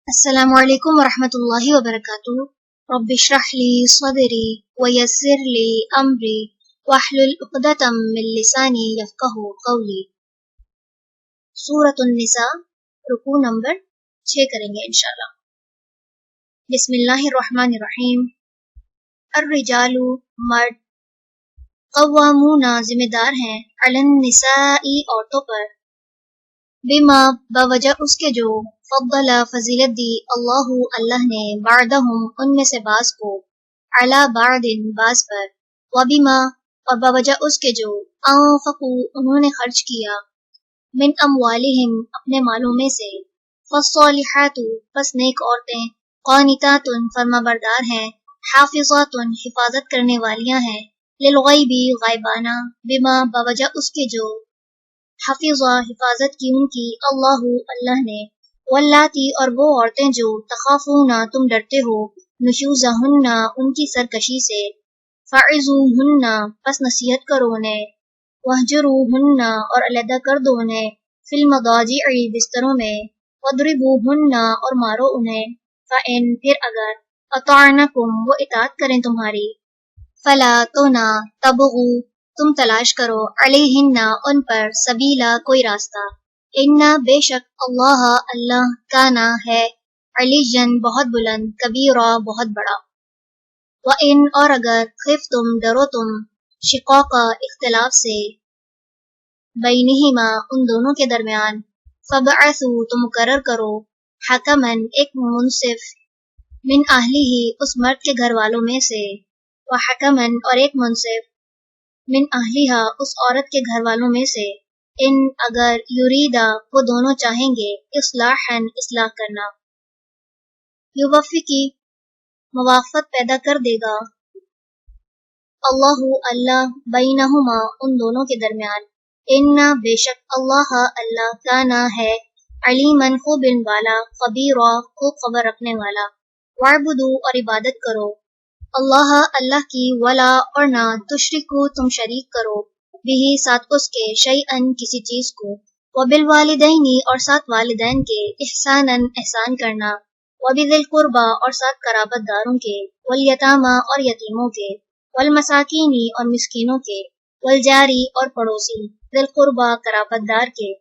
السلام علیکم ورحمۃ اللہ وبرکاتہ۔ رب اشرح لی صدری ویسر لی امری واحلل عقدۃ من لسانی یفقہوا قولی۔ سورۃ النساء، رکوع نمبر 6 کریں گے انشاءاللہ۔ بسم اللہ الرحمن الرحیم۔ الرجال، مرد، قوامون، ذمہ دار ہیں، علی النساء، عورتوں پر، بما، بوجہ اس کے جو، فضل، فضیلت دی، اللہ نے، بعدہم، ان میں سے بعض کو، علی بعض، بعض پر، وبما، اور بوجہ اس کے جو، انفقوا، انہوں نے خرچ کیا، من اموالہم، اپنے مالوں میں سے، فالصالحات، پس نیک عورتیں، قانتات، فرما بردار ہیں، حافظات، حفاظت کرنے والیاں ہیں، للغیب، غائبانہ، بما، بوجہ اس کے جو، حفظہ، حفاظت کی ان کی، اللہ نے، واللاتی، اور وہ عورتیں جو، تخافون، تم ڈرتے ہو، نشوزہن، ان کی سرکشی سے، فعظوہن، پس نصیحت کرو انہیں، وہجروہن، اور علیحدہ کر دو انہیں، فی المضاجع، بستروں میں، وضربوہن، اور مارو انہیں، فإن، پھر اگر، اطعنکم، وہ اطاعت کریں تمہاری، فلا، تو نہ، تبغوا، تم تلاش کرو، علیہن، ان پر، سبیلا، کوئی راستہ، ان، بے شک، اللہ کانا، ہے، علیجن، بہت بلند، کبیرا، بہت بڑا، وَإِن، اور اگر، خفتم، ڈرو تم، شقاقا، اختلاف سے، بینہما، ان دونوں کے درمیان، فبعثوا، تو مقرر کرو، حکمن، ایک منصف، من اہلہ، اس مرد کے گھر والوں میں سے، وحکمن، اور ایک منصف، من اہلیہا، اس عورت کے گھر والوں میں سے، ان، اگر، یریدا، وہ دونوں چاہیں گے، اصلاحاً، اصلاح کرنا، یوفقی، موافقت پیدا کر دے گا، اللہ، بینہما، ان دونوں کے درمیان، ان، بے شک، اللہ کانا، ہے، علیمن، خوب علم والا، خبیرا، خوب خبر رکھنے والا، وعبدو، اور عبادت کرو، اللہ کی، ولا، اور نہ، تشرکو، تم شریک کرو، بھی، ساتھ اس کے، شیئن، کسی چیز کو، وبالوالدین، اور ساتھ والدین کے، احساناً، احسان کرنا، وبذی القربی، اور ساتھ قرابت داروں کے، والیتامی، اور یتیموں کے، والمساکین، اور مسکینوں کے، والجاری، اور پڑوسی، ذی القربی، قرابت دار کے،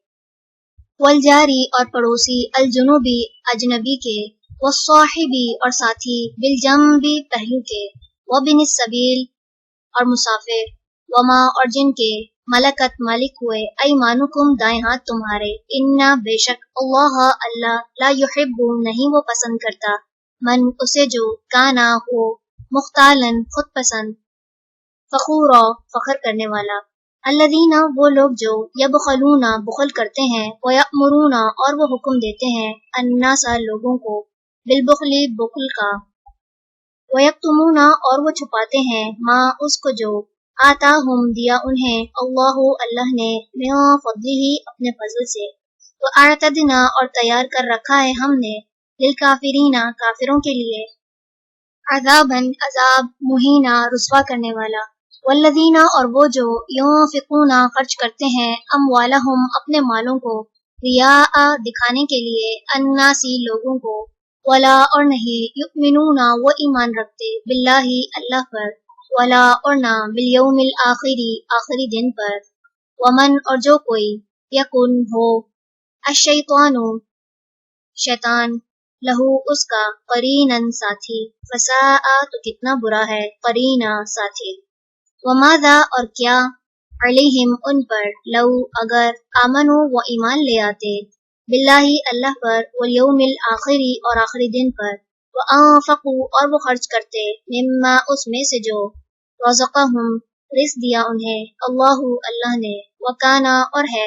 والجاری، اور پڑوسی، الجنوبی، اجنبی کے، والصاحبی، اور ساتھی، بالجنبی، پہلو کے، وابن السبیل، اور مسافر، وما، اور جن کے، ملکت، مالک ہوئے، ایمانکم، دائیں ہاتھ تمہارے، انا، بے شک، اللہ لا یحب، نہیں وہ پسند کرتا، من، اسے جو، کانا، ہو، مختالن، خود پسند، فخورا، فخر کرنے والا، الذین، وہ لوگ جو، یبخلون، بخل کرتے ہیں، ویأمرون، اور وہ حکم دیتے ہیں، الناس، لوگوں کو، بالبخل، بخل کا، ویکتمون، اور وہ چھپاتے ہیں، ما، اس کو جو، آتاہم، دیا انہیں، اللہ نے، من فضلہ، اپنے فضل سے، وَأَعْتَدْنَا، اور تیار کر رکھا ہے ہم نے، للکافرین، کافروں کے لیے، عذاباً، عذاب، مہینہ، رسوا کرنے والا، والذین، اور وہ جو، ينفقون، خرچ کرتے ہیں، اموالہم، اپنے مالوں کو، ریا، دکھانے کے لیے، الناسی، لوگوں کو، ولا، اور نہیں، یؤمنون، وہ ایمان رکھتے، باللہ، اللہ پر، ولا، اور نہ، بالیوم الآخری، آخری دن پر، ومن، اور جو کوئی، یکن، ہو، الشیطان، شیطان، لہو، اس کا، قریناً، ساتھی، فساء، تو کتنا برا ہے، قرینا، ساتھی، وماذا، اور کیا، علیہم، ان پر، لو، اگر، آمنو، وہ ایمان لے آتے، باللہ، اللہ پر، والیوم الآخری، اور آخری دن پر، وانفقوا، اور وہ خرچ کرتے، مما، اس میں سے جو، رزقہم، رزق دیا انہیں، اللہ نے، وکانا، اور ہے،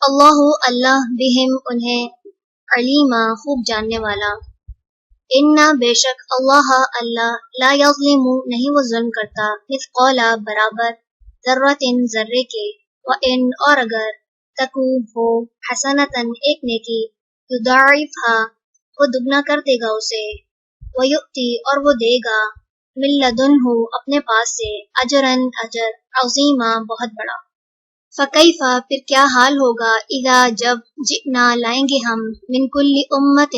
اللہ بہم، انہیں، علیما، خوب جاننے والا، انا، بے شک، اللہ لا یظلم، نہیں وہ ظلم کرتا، مثقال، برابر، ذرۃ، ذرے کے، وان، اور اگر، تکو، ہو، حسنۃ، ایک نیکی، یضاعفھا، وہ دگنا کر دے گا اسے، ویؤتی، اور وہ دے گا، من لدنہ، اپنے پاس سے، اجراً، اجر، عظیما، بہت بڑا، فکیف، پھر کیا حال ہوگا، اذا، جب، جئنا، لائیں گے ہم، من کل امت،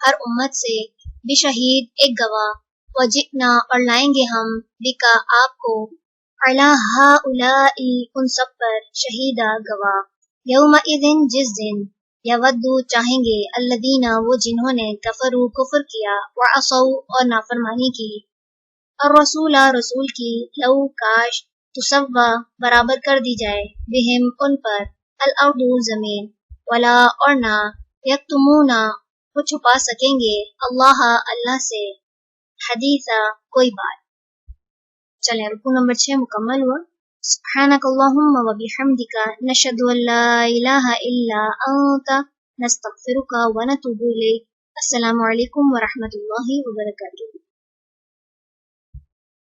ہر امت سے بشہید ایک گواہ، وجئنا اور لائیں گے ہم بکا آپ کو، علی ہؤلاء ان سب پر، شہیدا گواہ، یومئذ جس دن، یودو چاہیں گے، الذین وہ جنہوں نے کفروا کفر کیا، وعصوا اور نافرمانی کی، الرسول رسول کی، لو کاش، تسوا برابر کر دی جائے، بہم ان پر، الارض زمین، ولا اور نہ، یکتمون وہ چھپا سکیں گے، اللہ سے، حدیثا کوئی بات۔ چلیں رکوع نمبر 6 مکمل ہوا۔ سبحانک اللہم و بحمدک، نشہد ان لا الہ الا انت، نستغفرک و نتوب الیک۔ السلام علیکم ورحمۃ اللہ وبرکاتہ۔